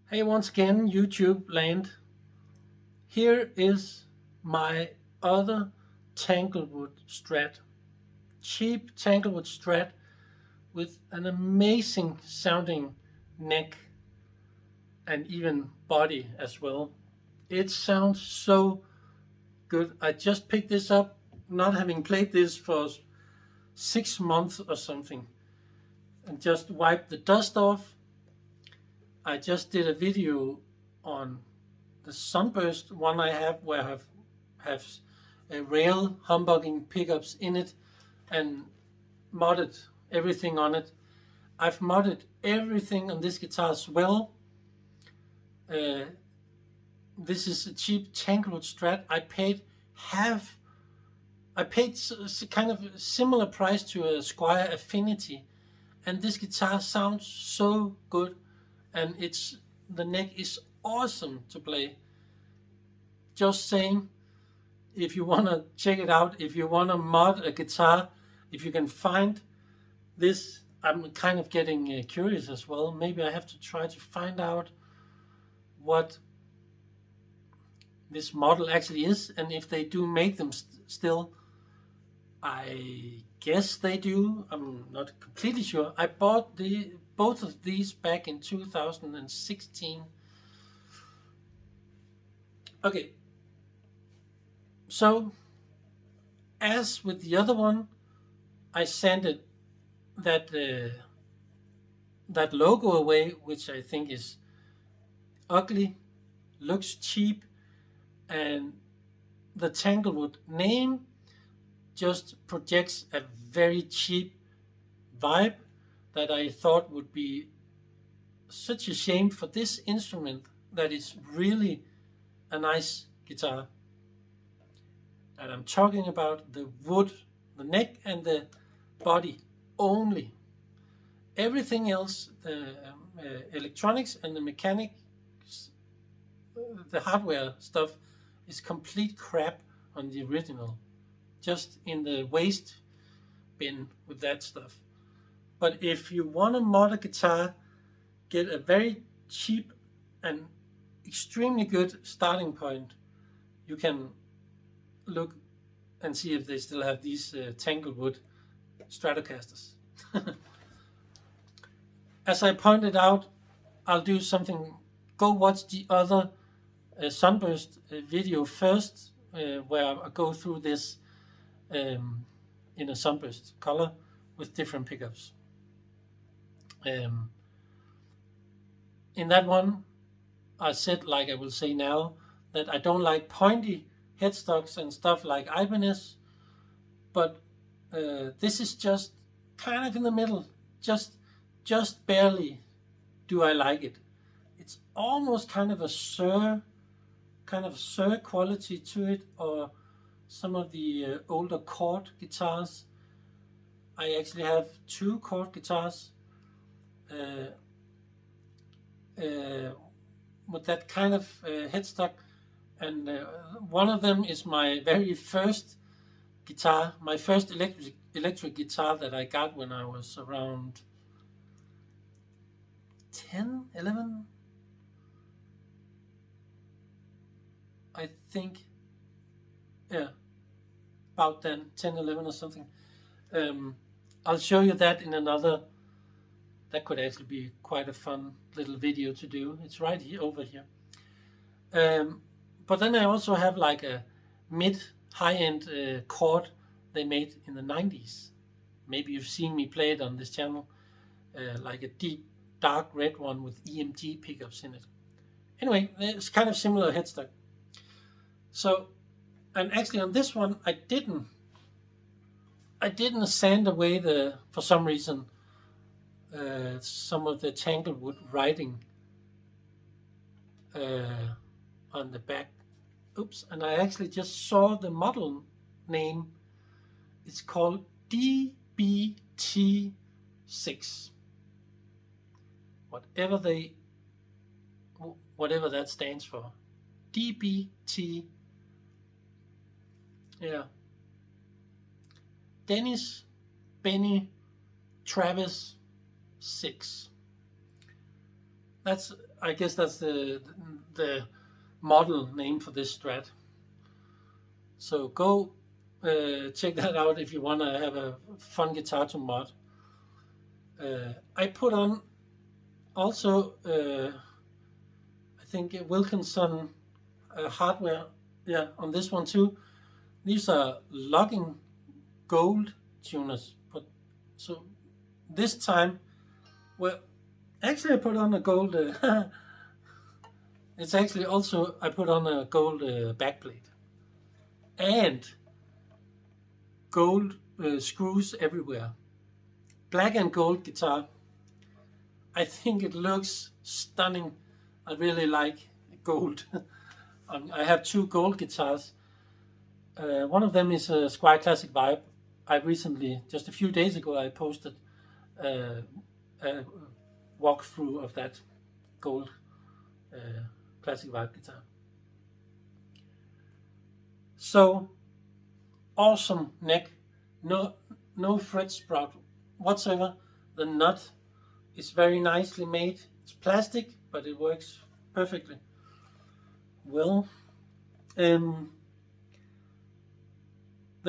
Hey, once again, YouTube land. Here is my other Tanglewood Strat. Cheap Tanglewood Strat with an amazing sounding neck and even body as well. It sounds so good. I just picked this up, not having played this for 6 months or something, and just wiped the dust off. I just did a video on the Sunburst one I have, where I have a rail humbugging pickups in it and modded everything on it. I've modded everything on this guitar as well. This is a cheap Tanglewood Strat. I paid kind of a similar price to a Squier Affinity, and this guitar sounds so good, and the neck is awesome to play. Just saying, if you want to check it out, if you want to mod a guitar, if you can find this, I'm kind of getting curious as well. Maybe I have to try to find out what this model actually is, and if they do make them still. I guess they do. I'm not completely sure. I bought both of these back in 2016. Okay, so as with the other one, I sanded that logo away, which I think is ugly, looks cheap, and the Tanglewood name just projects a very cheap vibe that I thought would be such a shame for this instrument that is really a nice guitar. And I'm talking about the wood, the neck and the body only. Everything else, the electronics and the mechanics, the hardware stuff, is complete crap on the original. Just in the waste bin with that stuff. But if you want to mod a guitar, get a very cheap and extremely good starting point, you can look and see if they still have these Tanglewood Stratocasters. As I pointed out, I'll do something. Go watch the other Sunburst video first, where I go through this in a Sunburst color with different pickups. In that one, I said, like I will say now, that I don't like pointy headstocks and stuff like Ibanez, but this is just kind of in the middle. Just barely do I like it. It's almost kind of a Sir quality to it, or some of the older chord guitars. I actually have two chord guitars with that kind of headstock, and one of them is my very first guitar, my first electric guitar that I got when I was around 10, 11, I think. Yeah, about then, 10, 11 or something. I'll show you that in another. That could actually be quite a fun little video to do. It's right here, over here. But then I also have like a high-end chord they made in the 90s. Maybe you've seen me play it on this channel, like a deep, dark red one with EMG pickups in it. Anyway, it's kind of similar headstock. So, and actually on this one, I didn't sand away for some reason, some of the Tanglewood writing on the back. Oops, and I actually just saw the model name. It's called DBT-6. Whatever that stands for. DBT. Yeah. Dennis, Benny, Travis, 6. That's I guess that's the model name for this Strat. So go check that out if you want to have a fun guitar to mod. I put on also I think Wilkinson hardware, yeah, on this one too. These are logging gold tuners, but so this time, well, actually I put on a gold. It's actually also I put on a gold backplate and gold screws everywhere. Black and gold guitar. I think it looks stunning. I really like gold. I have two gold guitars. One of them is a Squire Classic Vibe. I recently, just a few days ago, I posted a walkthrough of that gold Classic Vibe guitar. So awesome neck, no fret sprout whatsoever. The nut is very nicely made. It's plastic, but it works perfectly well. The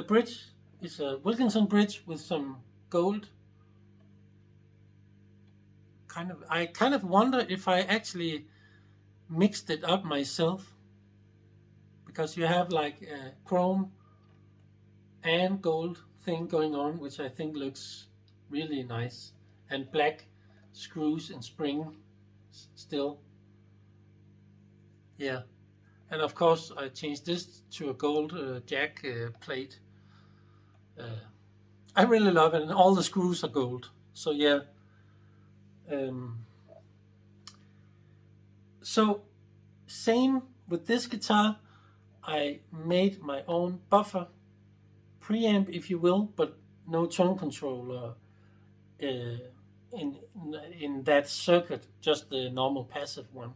bridge is a Wilkinson bridge with some gold. I kind of wonder if I actually mixed it up myself, because you have like a chrome and gold thing going on, which I think looks really nice, and black screws and spring still. Yeah, and of course I changed this to a gold jack plate. I really love it, and all the screws are gold. So yeah. So same with this guitar. I made my own buffer, preamp if you will, but no tone controller in that circuit, just the normal passive one.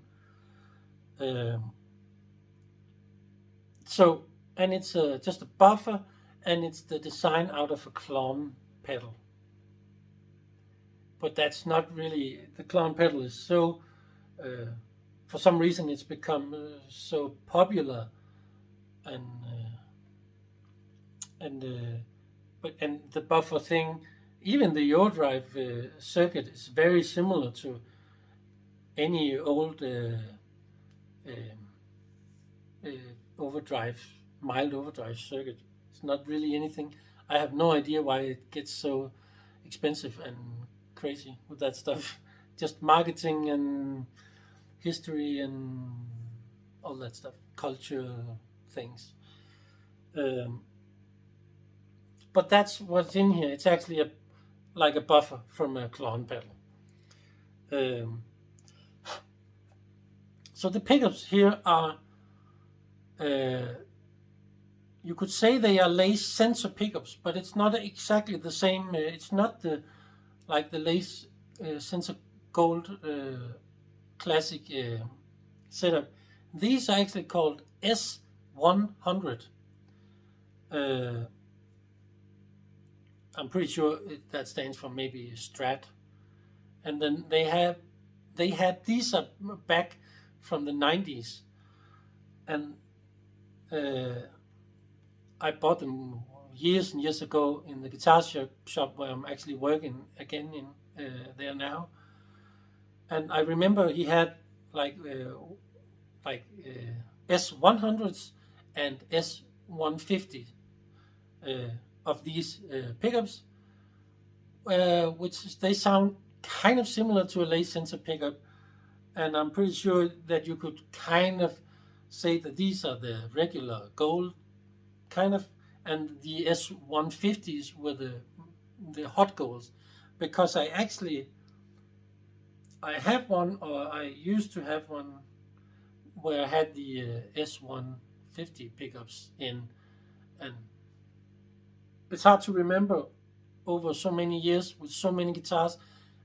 So, and it's just a buffer, and it's the design out of a KLON pedal. But that's not really, the KLON pedal is so, for some reason it's become so popular, and the buffer thing, even the Overdrive circuit is very similar to any old overdrive, mild overdrive circuit. It's not really anything. I have no idea why it gets so expensive and crazy with that stuff. Just marketing and history and all that stuff, culture things. But that's what's in here. It's actually like a buffer from a KLON pedal. So the pickups here are, you could say they are lace sensor pickups, but it's not exactly the same. It's not like the lace sensor gold classic setup. These are actually called S100. I'm pretty sure that stands for maybe Strat. And then they had these back from the 90s, and I bought them years and years ago in the guitar shop where I'm actually working again in there now. And I remember he had like S100s and S150 of these pickups, which they sound kind of similar to a lace sensor pickup, and I'm pretty sure that you could kind of say that these are the regular gold kind of, and the S150s were the hot golds, because I have one, or I used to have one, where I had the S150 pickups in, and it's hard to remember over so many years with so many guitars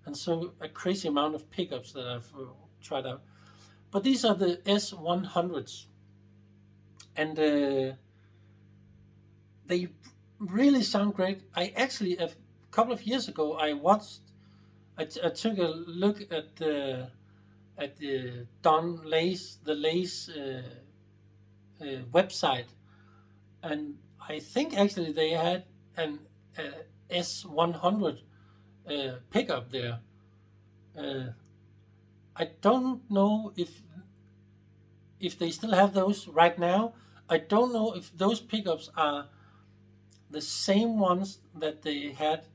and so a crazy amount of pickups that I've tried out. But these are the S100s, and they really sound great. I actually, a couple of years ago, I took a look at at the Lace website, and I think actually they had an S100 pickup there. I don't know if they still have those right now. I don't know if those pickups are the same ones that they had,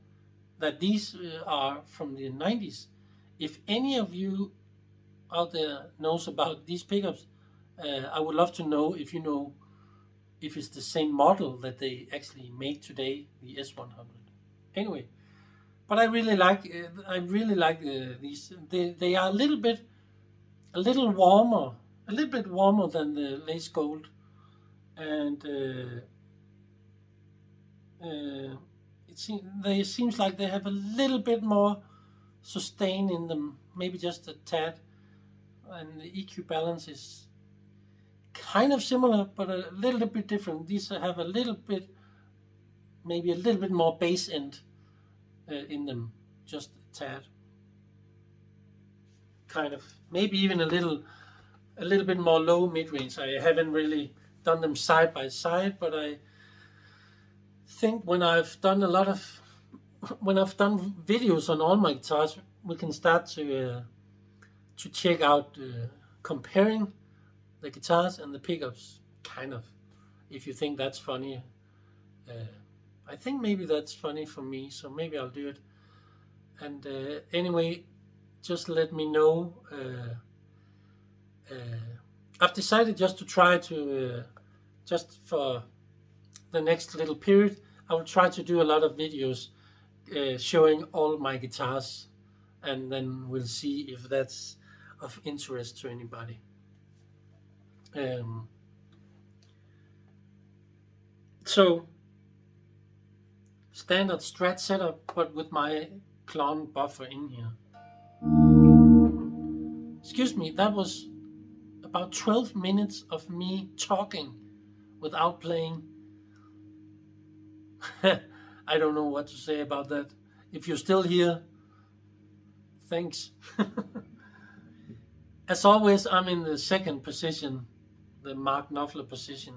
that these are from the 90s. If any of you out there knows about these pickups, I would love to know if you know if it's the same model that they actually make today, the S100. Anyway, but I really like these. They are a little bit warmer than the Lace Gold, and it seems like they have a little bit more sustain in them, maybe just a tad, and the EQ balance is kind of similar, but a little bit different. These have a little bit, maybe a little bit more bass end in them, just a tad. Kind of, maybe even a little bit more low mid-range. I haven't really done them side by side, but I think when I've done videos on all my guitars, we can start to check out comparing the guitars and the pickups, kind of, if you think that's funny. I think maybe that's funny for me, so maybe I'll do it. And anyway, just let me know. I've decided just to try to, just for the next little period, I will try to do a lot of videos showing all my guitars, and then we'll see if that's of interest to anybody. So, standard Strat setup, but with my KLON buffer in here. Excuse me, that was about 12 minutes of me talking without playing. I don't know what to say about that. If you're still here, thanks. As always, I'm in the second position, the Mark Knopfler position.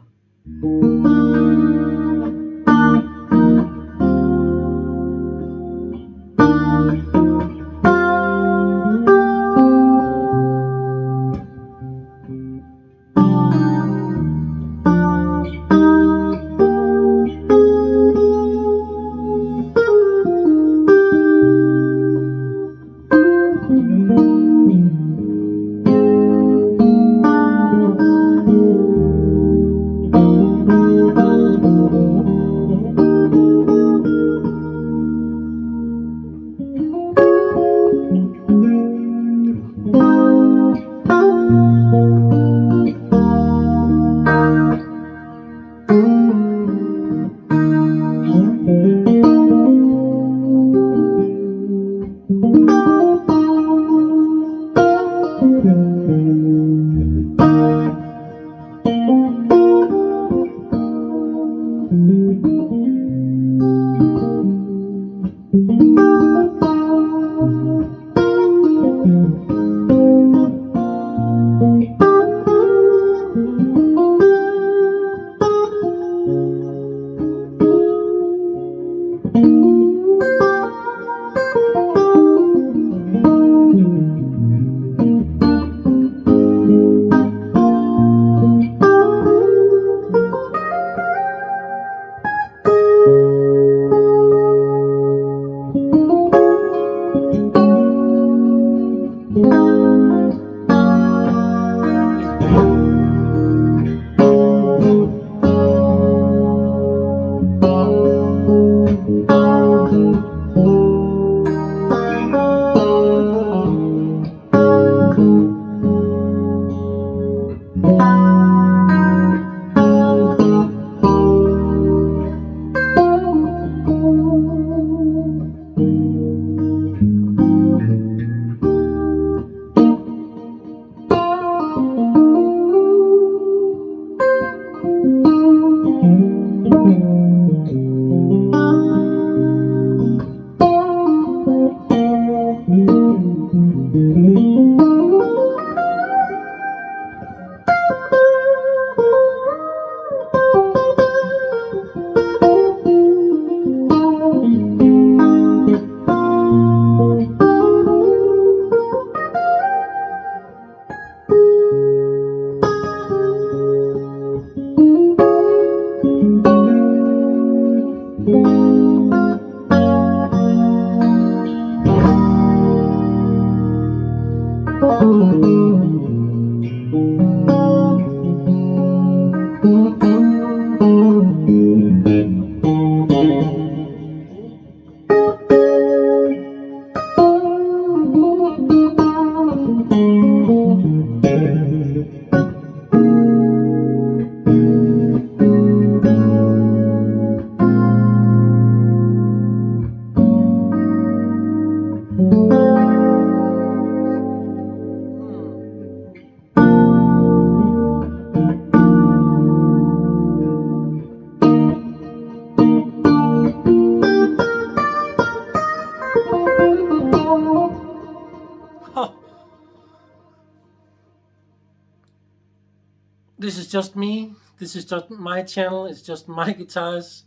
This is just me. This is just my channel. It's just my guitars.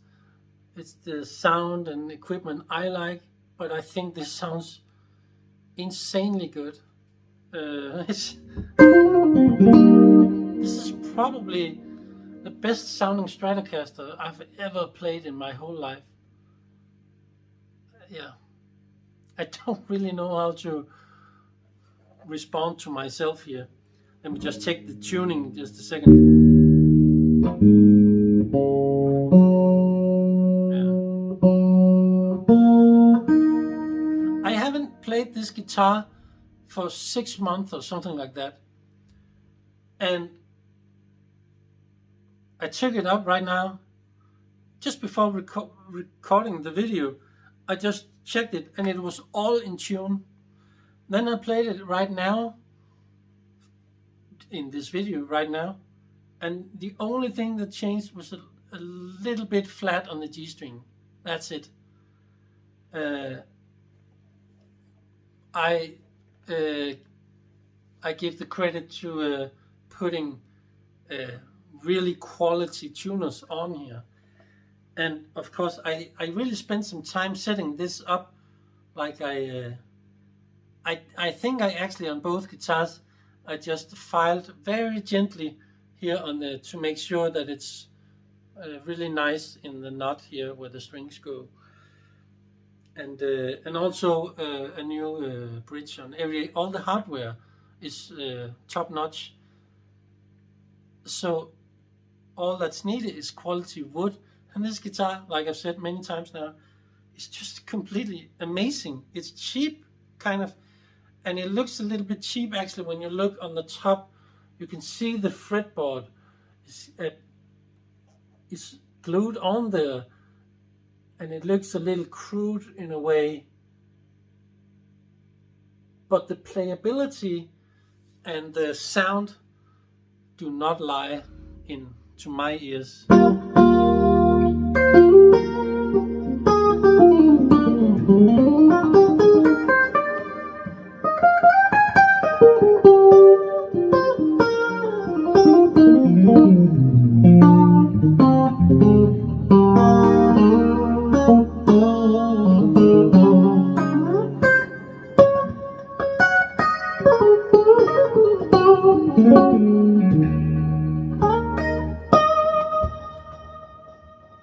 It's the sound and equipment I like, but I think this sounds insanely good. This is probably the best sounding Stratocaster I've ever played in my whole life. Yeah, I don't really know how to respond to myself here. Let me just check the tuning just a second. Yeah. I haven't played this guitar for 6 months or something like that. And I took it up right now, just before recording the video. I just checked it and it was all in tune. Then I played it right now, in this video right now, and the only thing that changed was a little bit flat on the G string. That's it. I give the credit to putting really quality tuners on here, and of course I really spent some time setting this up. Like I think I actually, on both guitars, I just filed very gently here on the, to make sure that it's really nice in the knot here where the strings go, and also a new bridge on all the hardware is top notch. So all that's needed is quality wood, and this guitar, like I've said many times now, is just completely amazing. It's cheap, kind of. And it looks a little bit cheap actually when you look on the top. You can see the fretboard is glued on there, and it looks a little crude in a way. But the playability and the sound do not lie to my ears.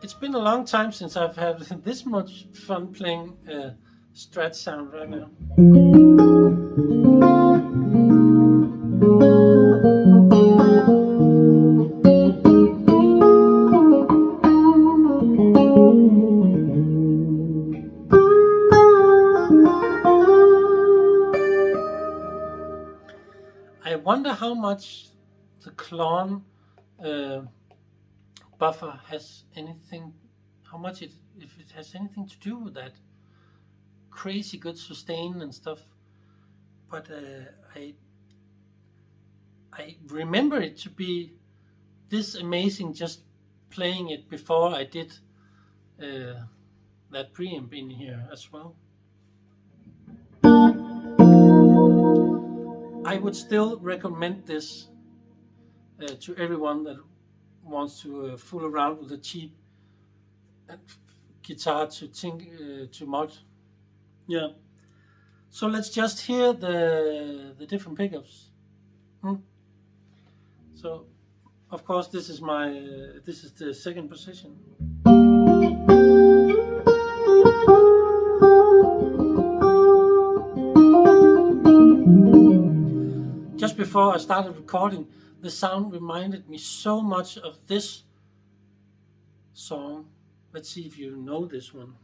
It's been a long time since I've had this much fun playing Strat sound right now. I wonder how much the KLON buffer has anything, if it has anything to do with that crazy good sustain and stuff. But I remember it to be this amazing just playing it before I did that preamp in here as well. I would still recommend this to everyone that wants to fool around with a cheap guitar to mod. Yeah. So let's just hear the different pickups. So, of course, this is the second position. just before I started recording, the sound reminded me so much of this song. Let's see if you know this one.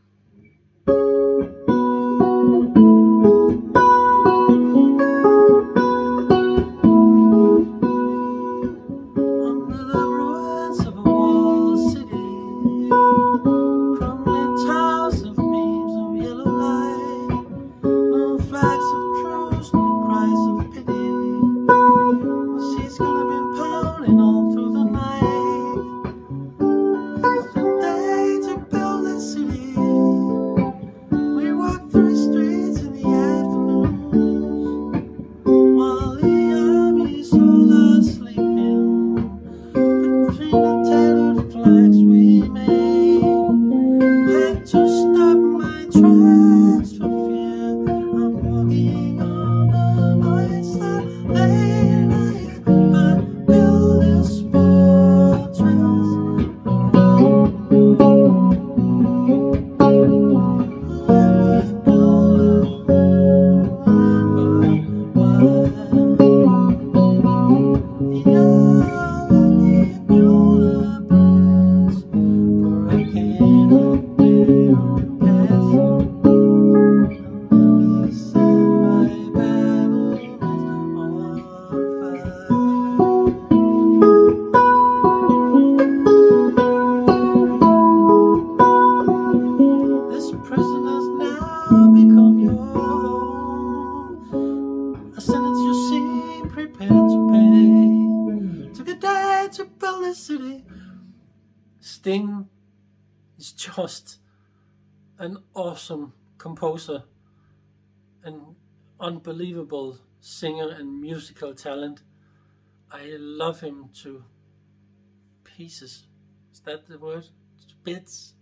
Sting is just an awesome composer, an unbelievable singer and musical talent. I love him to pieces. Is that the word? To bits.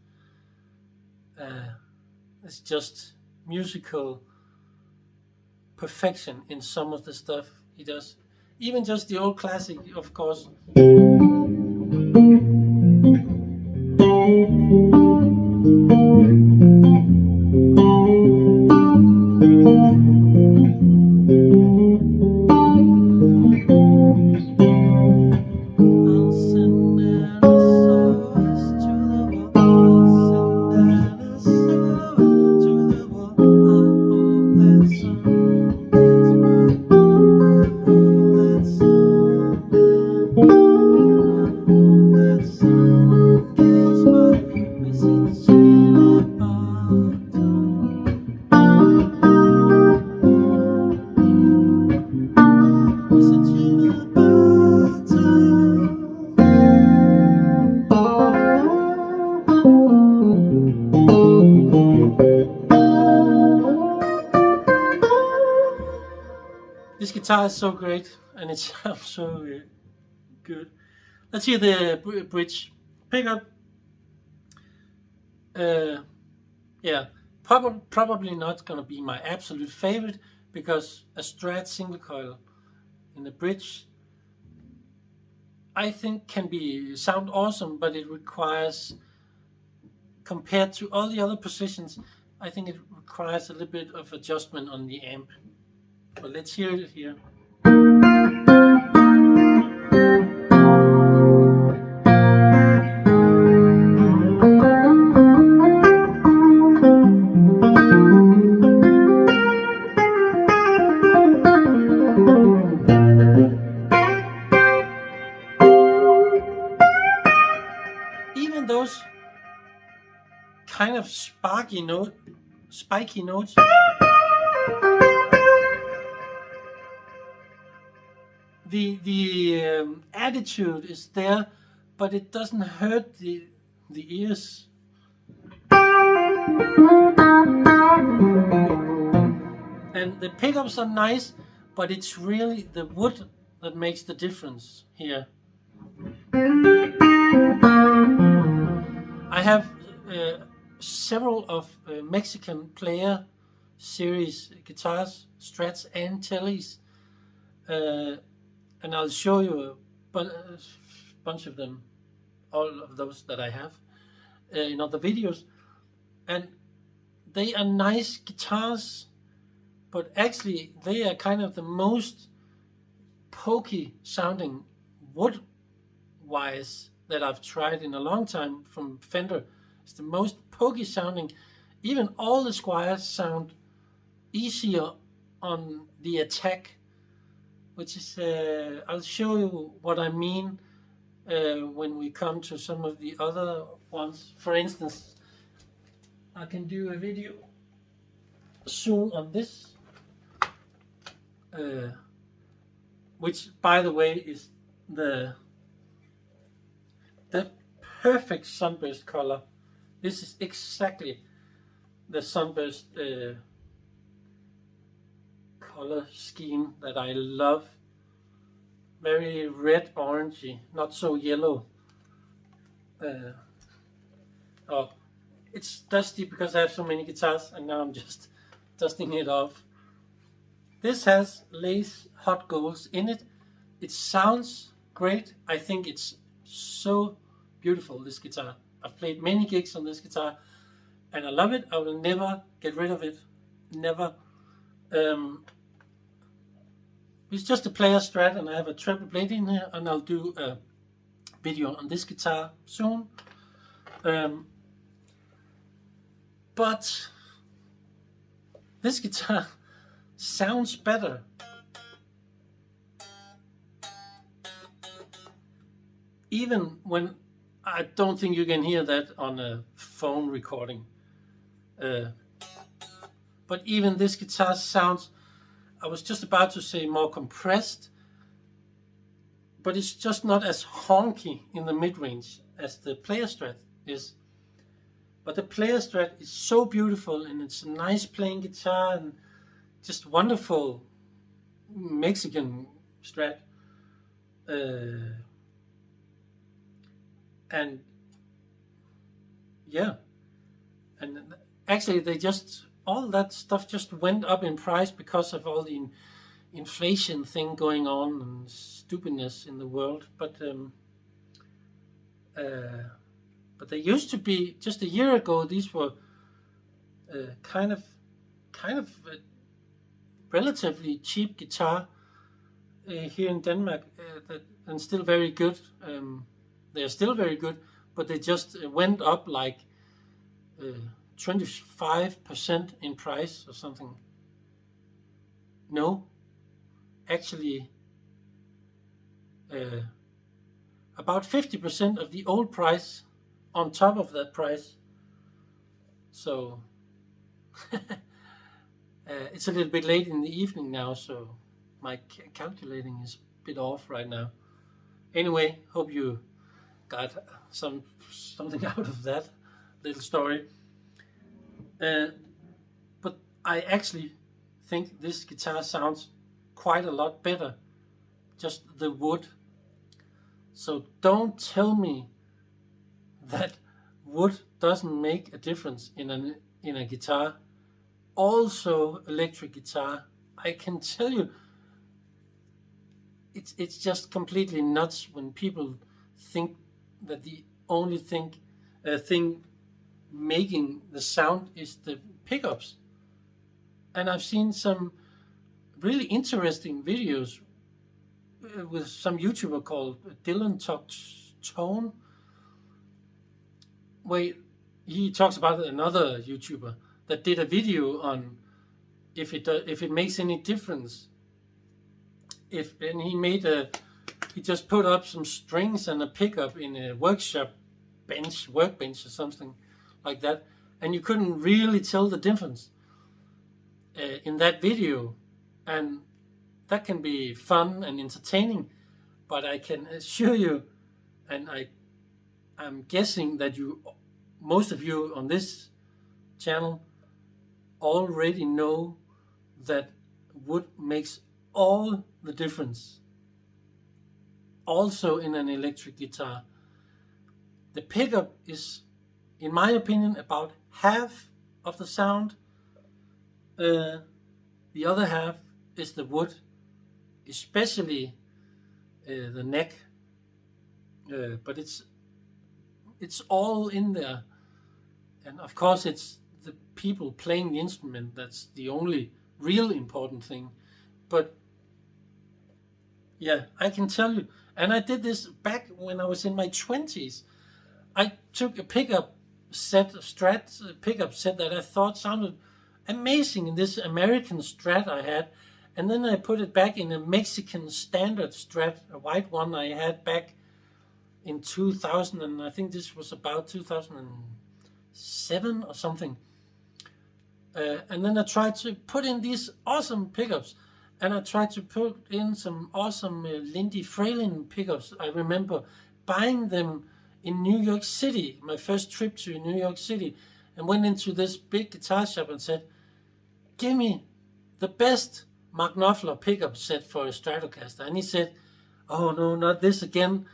It's just musical perfection in some of the stuff he does. Even just the old classic, of course. This guitar is so great, and it sounds so good. Let's hear the bridge. Pickup. Yeah, probably not gonna be my absolute favorite, because a Strat single coil in the bridge, I think, can sound awesome, but it requires, compared to all the other positions, I think it requires a little bit of adjustment on the amp. But let's hear it here. Even those kind of spiky notes, the attitude is there, but it doesn't hurt the ears. And the pickups are nice, but it's really the wood that makes the difference here. I have several of Mexican player series guitars, Strats and Tellys, and I'll show you a bunch of them, all of those that I have in other videos, and they are nice guitars, but actually they are kind of the most pokey sounding wood wise that I've tried in a long time from Fender. It's the most pokey sounding. Even all the Squiers sound easier on the attack, which is, I'll show you what I mean when we come to some of the other ones. For instance, I can do a video soon on this, which by the way is the perfect sunburst color. This is exactly the sunburst color scheme that I love. Very red orangey, not so yellow. Oh, it's dusty because I have so many guitars and now I'm just dusting it off. This has lace hot golds in it. It sounds great. I think it's so beautiful, this guitar. I've played many gigs on this guitar and I love it. I will never get rid of it. Never. It's just a player Strat, and I have a treble blade in here, and I'll do a video on this guitar soon. But this guitar sounds better. Even when I don't think you can hear that on a phone recording. But even this guitar sounds, I was just about to say more compressed, but it's just not as honky in the mid-range as the player Strat is. But the player Strat is so beautiful, and it's a nice playing guitar and just wonderful Mexican Strat. And yeah, and actually they just, all that stuff just went up in price because of all the inflation thing going on and stupidness in the world. But they used to be, just a year ago, these were kind of a relatively cheap guitar here in Denmark, and still very good. They are still very good, but they just went up like 25% in price or something. No, actually about 50% of the old price on top of that price. So it's a little bit late in the evening now, so my calculating is a bit off right now. Anyway, hope you got something out of that little story. But I actually think this guitar sounds quite a lot better, just the wood. So don't tell me that wood doesn't make a difference in a guitar. Also electric guitar, I can tell you, it's just completely nuts when people think that the only thing making the sound is the pickups. And I've seen some really interesting videos with some YouTuber called Dylan Talks Tone, where he talks about another YouTuber that did a video on if it makes any difference. And he just put up some strings and a pickup in a workbench or something like that, and you couldn't really tell the difference in that video. And that can be fun and entertaining, but I can assure you, and I'm guessing that most of you on this channel already know that wood makes all the difference. Also in an electric guitar, the pickup is, in my opinion, about half of the sound. The other half is the wood, especially the neck. But it's all in there, and of course it's the people playing the instrument that's the only real important thing. But Yeah, I can tell you. And I did this back when I was in my 20s. I took a pickup set, a Strat pickup set that I thought sounded amazing in this American Strat I had. And then I put it back in a Mexican standard Strat, a white one I had back in 2000. And I think this was about 2007 or something. And then I tried to put in these awesome pickups. And I tried to put in some awesome Lindy Fralin pickups. I remember buying them in New York City, my first trip to New York City, and went into this big guitar shop and said, give me the best Mark Knopfler pickup set for a Stratocaster. And he said, oh no, not this again.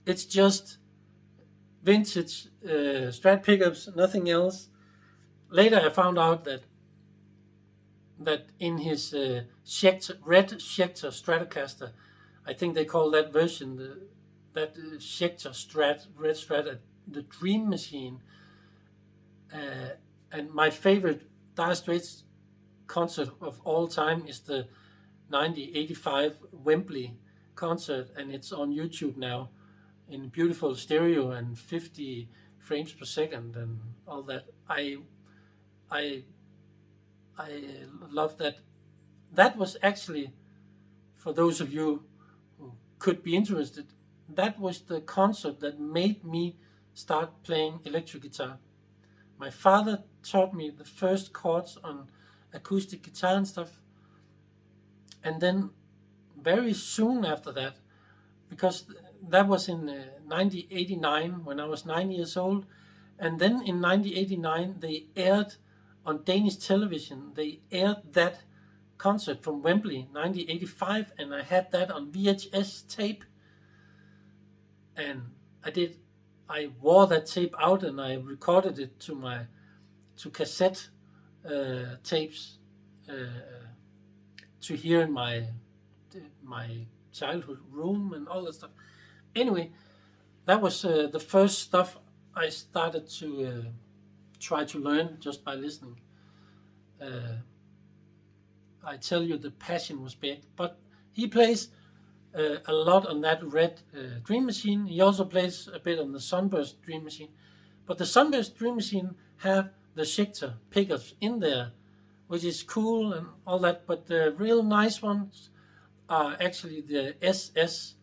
It's just vintage Strat pickups, nothing else. Later I found out that in his Schecter, red Schecter Stratocaster, I think they call that version, that Schecter Strat, red Strat, the Dream Machine. And my favorite Dire Straits concert of all time is the 1985 Wembley concert, and it's on YouTube now in beautiful stereo and 50 frames per second and all that. I love that. That was actually, for those of you who could be interested, that was the concert that made me start playing electric guitar. My father taught me the first chords on acoustic guitar and stuff. And then very soon after that, because that was in 1989 when I was 9 years old, and then in 1989 they aired on Danish television, they aired that concert from Wembley, 1985, and I had that on VHS tape. And I wore that tape out and I recorded it to cassette tapes to hear in my childhood room and all that stuff. Anyway, that was the first stuff I started to try to learn just by listening. I tell you, the passion was big, but he plays a lot on that red Dream Machine. He also plays a bit on the Sunburst Dream Machine, but the Sunburst Dream Machine have the Schecter pickups in there, which is cool and all that, but the real nice ones are actually the SSL1s,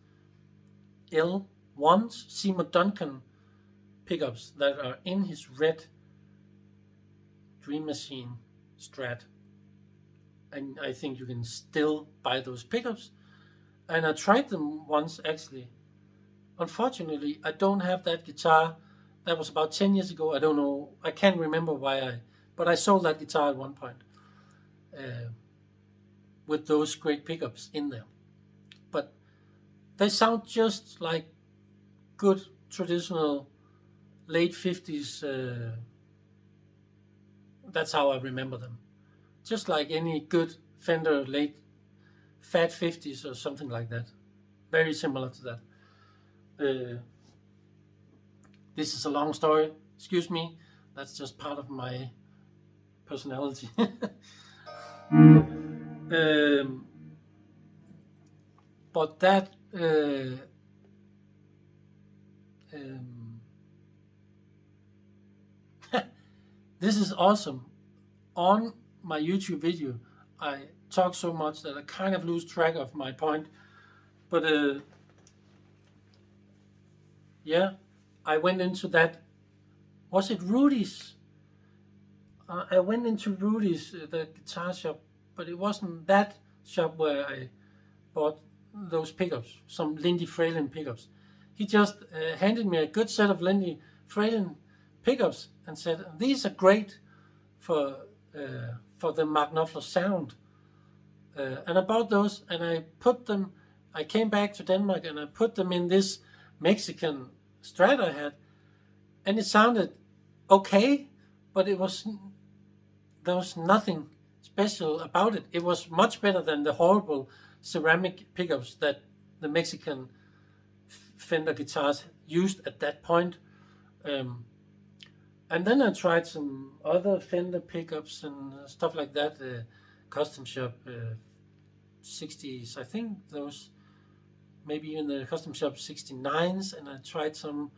Seymour Duncan pickups that are in his red Dream Machine Strat. And I think you can still buy those pickups. And I tried them once actually. Unfortunately, I don't have that guitar. That was about 10 years ago. I don't know. I can't remember why but I sold that guitar at one point with those great pickups in there. But they sound just like good traditional late 50s. That's how I remember them. Just like any good Fender late fat 50s or something like that. Very similar to that. This is a long story. Excuse me. That's just part of my personality. But that this is awesome. On my YouTube video, I talk so much that I kind of lose track of my point. But yeah, I went into that. Was it Rudy's? I went into Rudy's, the guitar shop, but it wasn't that shop where I bought those pickups, some Lindy Fralin pickups. He just handed me a good set of Lindy Fralin pickups and said, these are great for the Mark Knopfler sound. And I bought those and I put them, I came back to Denmark and I put them in this Mexican Strat I had, and it sounded okay, but there was nothing special about it. It was much better than the horrible ceramic pickups that the Mexican Fender guitars used at that point. And then I tried some other Fender pickups and stuff like that, custom shop 60s, I think those maybe even the Custom Shop 69s, and I tried some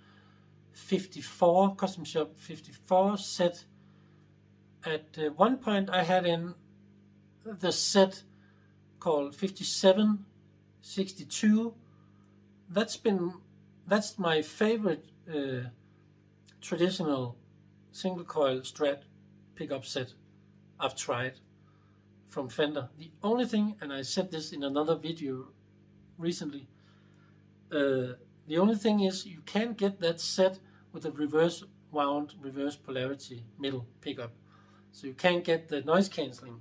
54 Custom Shop 54 set. At one point I had in the set called 57 62. That's my favorite traditional single coil Strat pickup set I've tried from Fender. The only thing, and I said this in another video recently, the only thing is you can't get that set with a reverse wound, reverse polarity middle pickup. So you can't get the noise cancelling,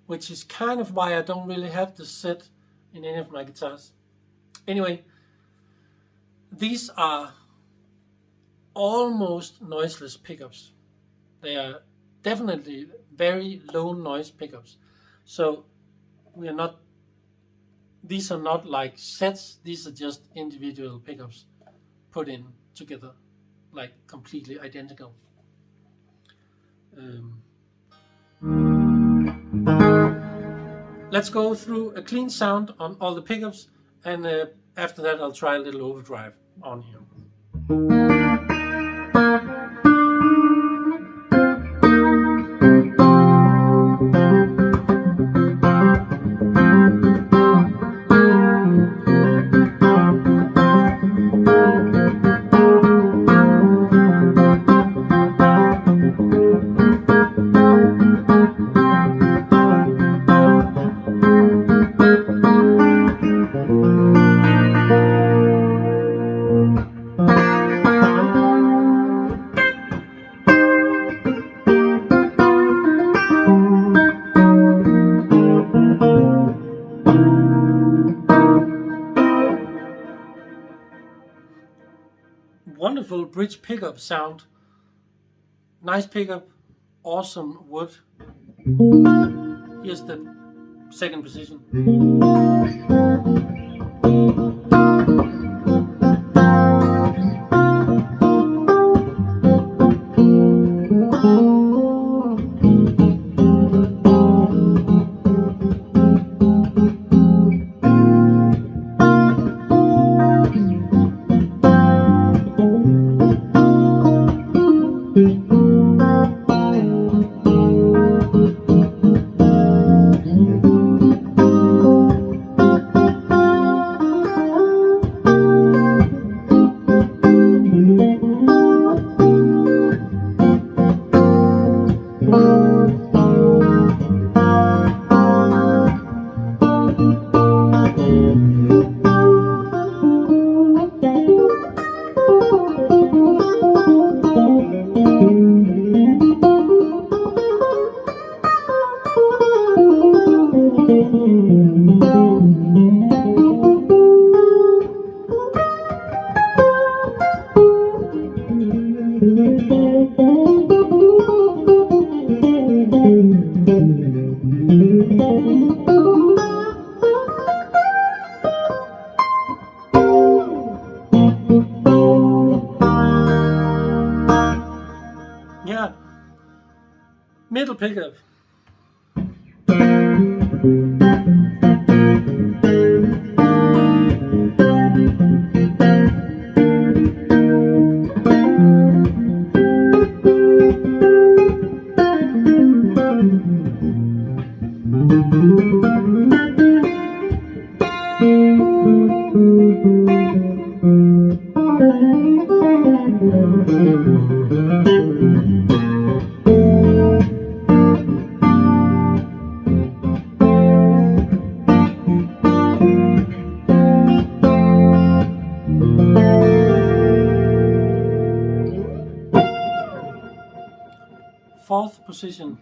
which is kind of why I don't really have the set in any of my guitars. Anyway, these are almost noiseless pickups. They are definitely very low noise pickups. So these are not like sets, these are just individual pickups put in together, like completely identical. Let's go through a clean sound on all the pickups, and after that I'll try a little overdrive on here. Wonderful bridge pickup sound, nice pickup, awesome wood. Here's the second position. Yeah, middle pickup. Fourth position.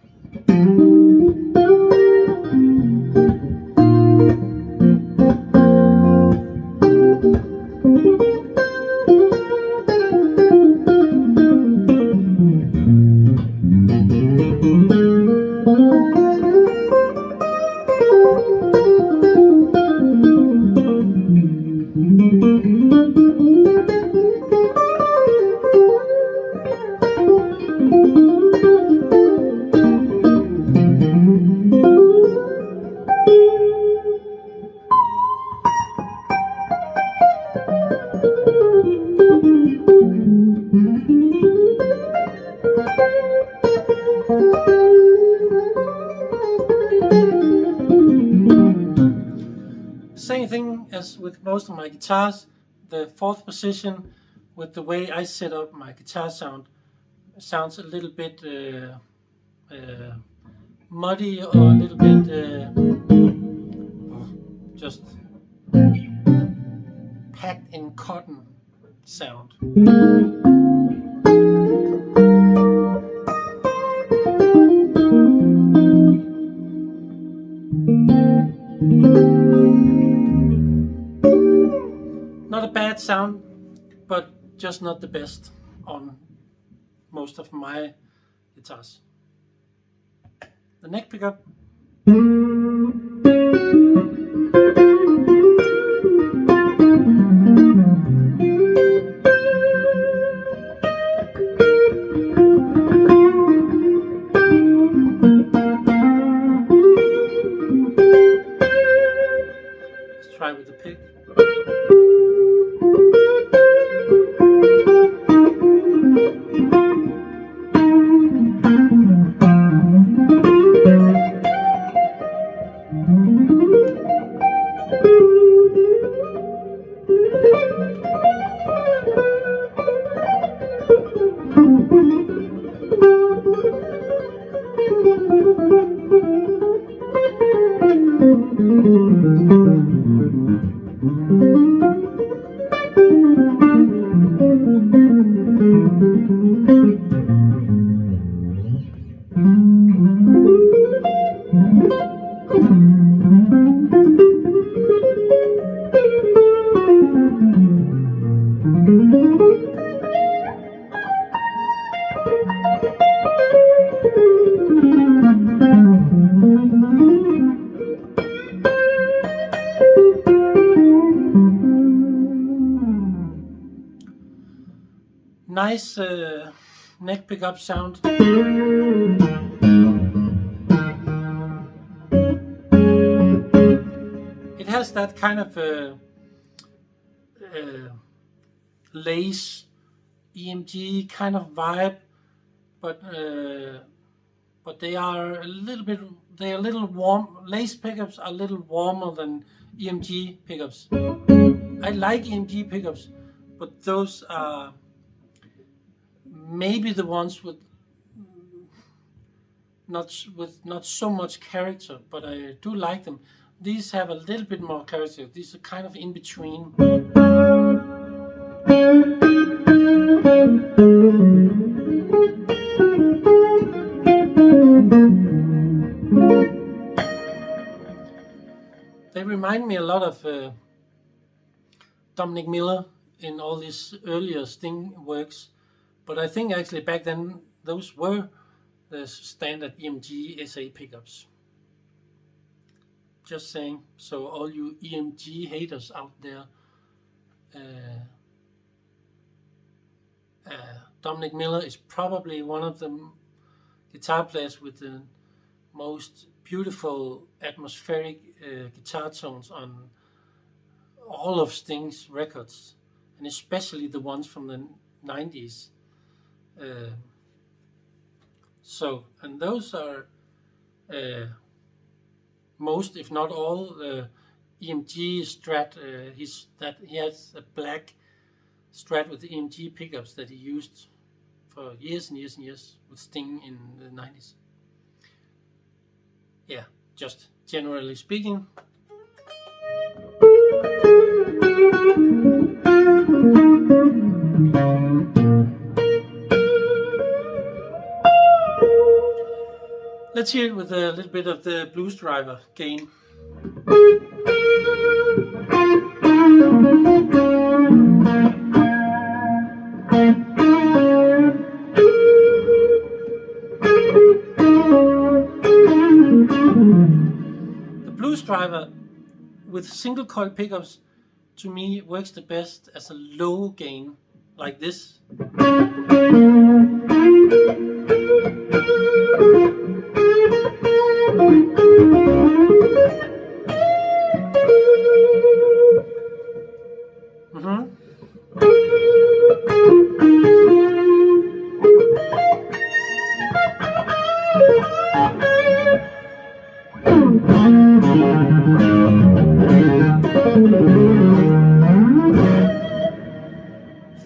same thing as with most of my guitars. The fourth position, with the way I set up my guitar sounds a little bit muddy, or a little bit just packed in cotton sound. Not a bad sound, but just not the best on most of my guitars. The neck pickup. Let's try with the pick. Nice neck pickup sound. It has that kind of lace EMG kind of vibe, but they are a little warm. Lace pickups are a little warmer than EMG pickups. I like EMG pickups, but those are maybe the ones with not so much character, but I do like them. These have a little bit more character. These are kind of in between. They remind me a lot of Dominic Miller in all these earlier Sting works. But I think actually back then those were the standard EMG SA pickups. Just saying, so all you EMG haters out there, Dominic Miller is probably one of the guitar players with the most beautiful atmospheric guitar tones on all of Sting's records, and especially the ones from the 90s. And those are most, if not all, EMG Strat. He has a black Strat with the EMG pickups that he used for years and years and years with Sting in the 90s. Yeah, just generally speaking. Let's hear it with a little bit of the blues driver gain. The blues driver with single coil pickups, to me, works the best as a low gain, like this.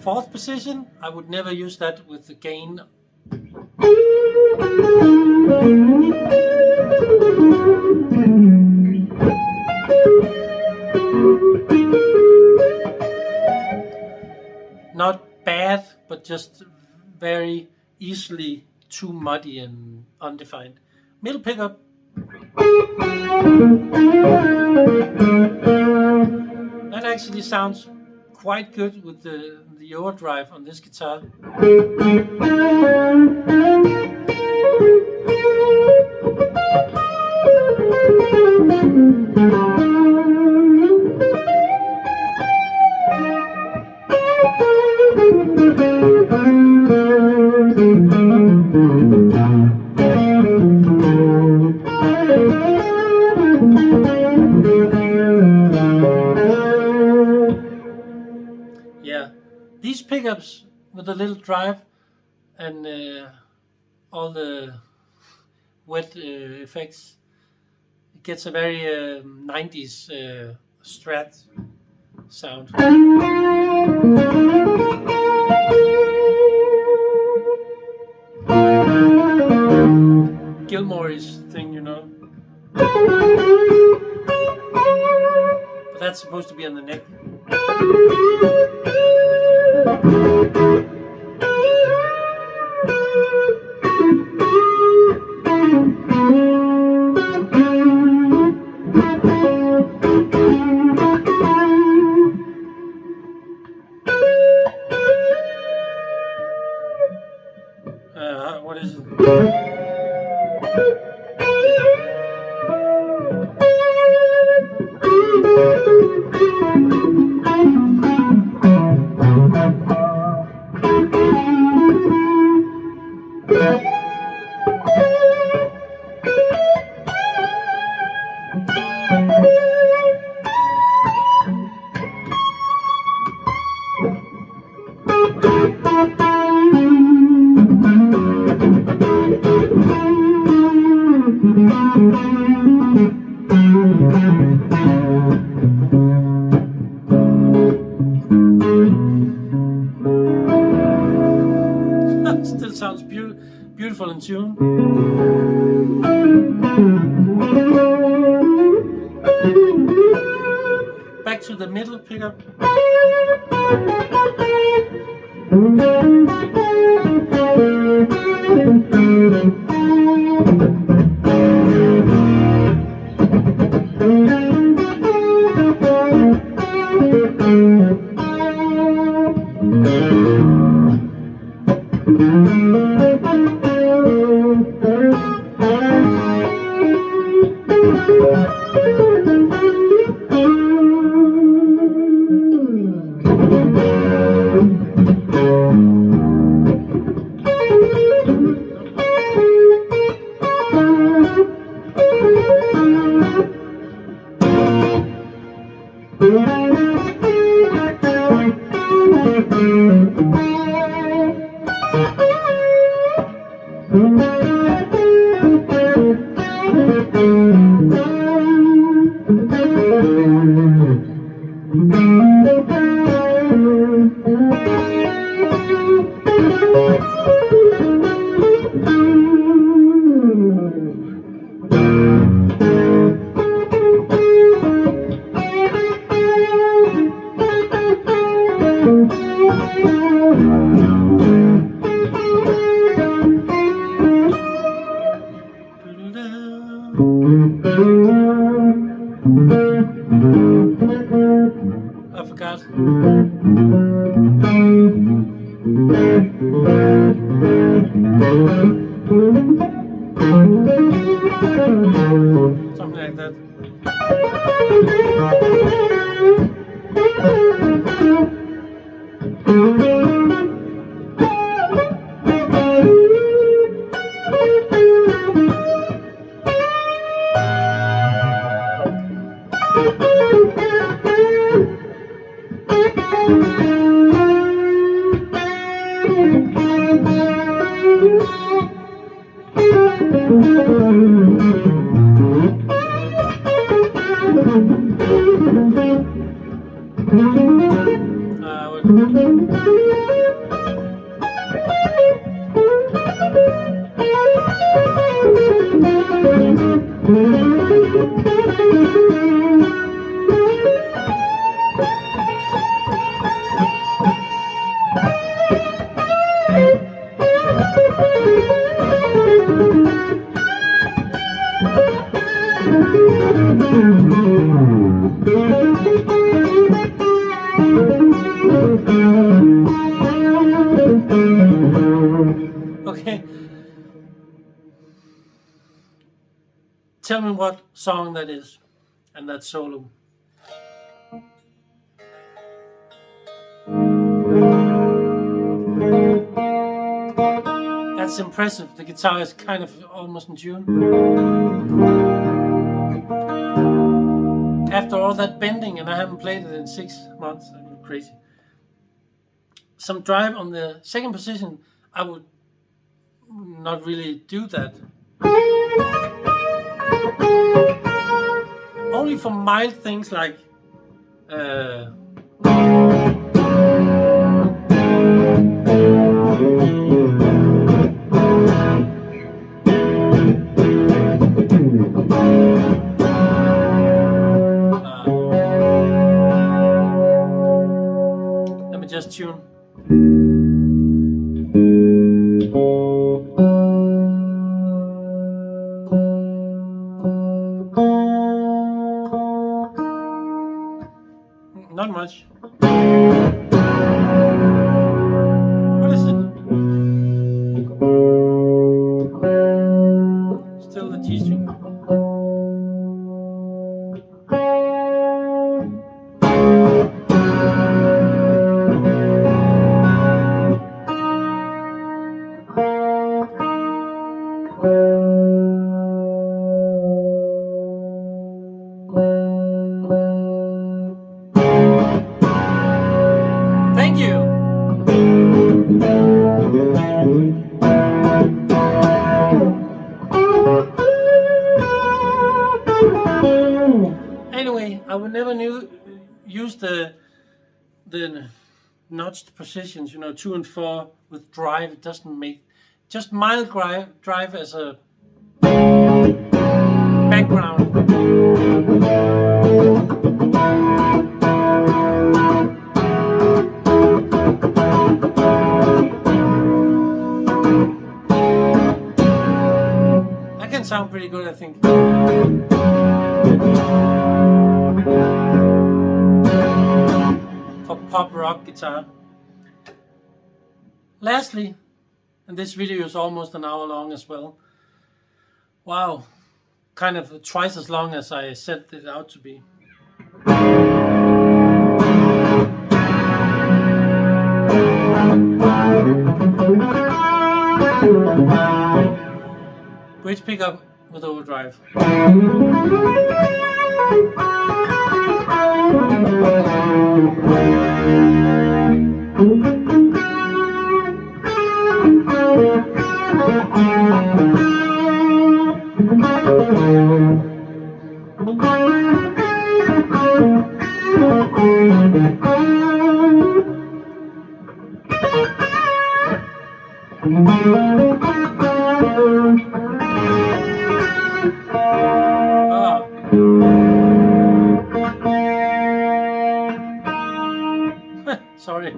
Fourth position, I would never use that with the gain. Not bad, but just very easily too muddy and undefined. Middle pickup. That actually sounds quite good with the overdrive on this guitar. Yeah, these pickups with a little drive and all the wet effects, it gets a very 90s Strat sound. Gilmore's thing, you know. But that's supposed to be on the neck. What is it? Still sounds beautiful in tune. Back to the middle pickup. I forgot. Something like that. Okay. Tell me what song that is, and that solo. That's impressive. The guitar is kind of almost in tune. After all that bending, and I haven't played it in 6 months, I'm crazy. Some drive on the second position, I would not really do that. Only for mild things like let me just tune. Not much. What is it? Still the G string. Thank you. Anyway, I would never use the notched positions, you know, 2 and 4 with drive. It doesn't make, just mild drive as a background. That can sound pretty good, I think. For pop rock guitar. Lastly, and this video is almost an hour long as well. Wow, kind of twice as long as I set it out to be. Bridge pickup with overdrive. Sorry.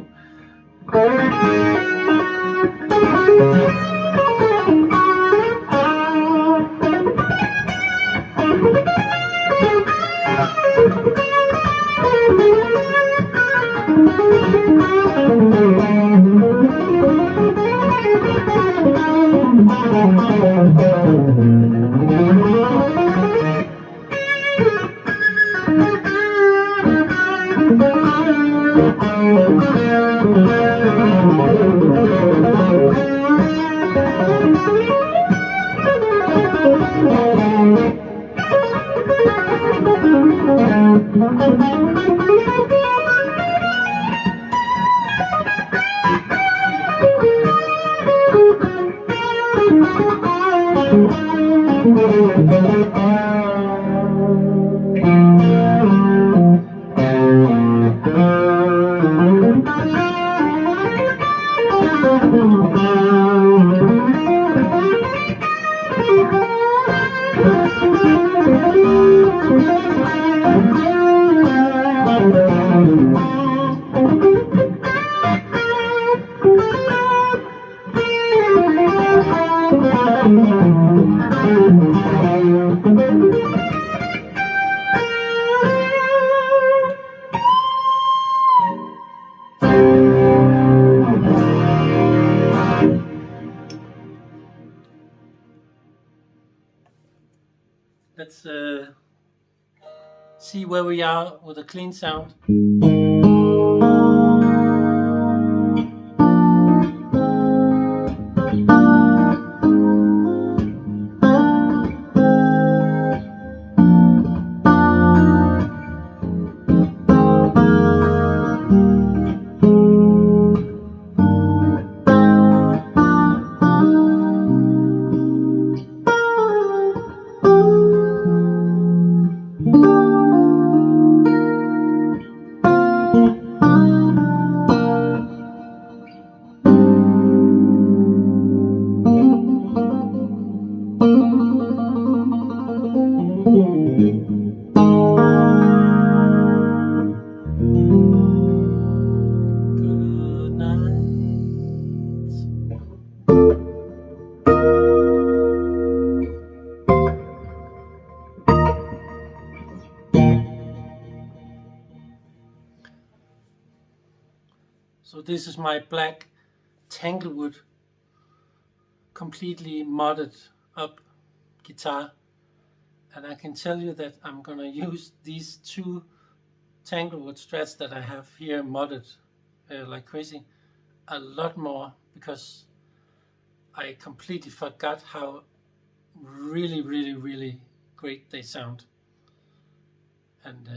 see where we are with a clean sound. Good night. So this is my black Tanglewood completely modded up guitar, and I can tell you that I'm gonna use these two Tanglewood Strats that I have here modded like crazy a lot more, because I completely forgot how really great they sound, and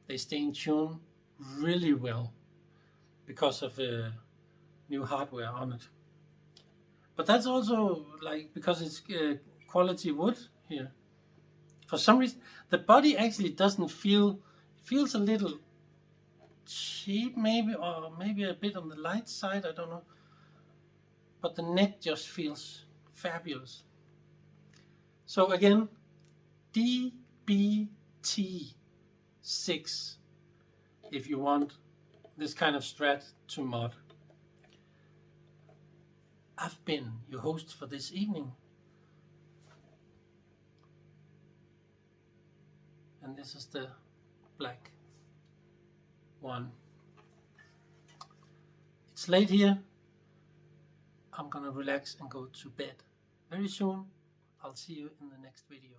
they stay in tune really well because of new hardware on it. But that's also like because it's quality wood here. For some reason, the body actually doesn't feel, it feels a little cheap maybe, or maybe a bit on the light side, I don't know. But the neck just feels fabulous. So again, DBT-6 if you want this kind of Strat to mod. I've been your host for this evening, and this is the black one. It's late here. I'm gonna relax and go to bed. Very soon, I'll see you in the next video.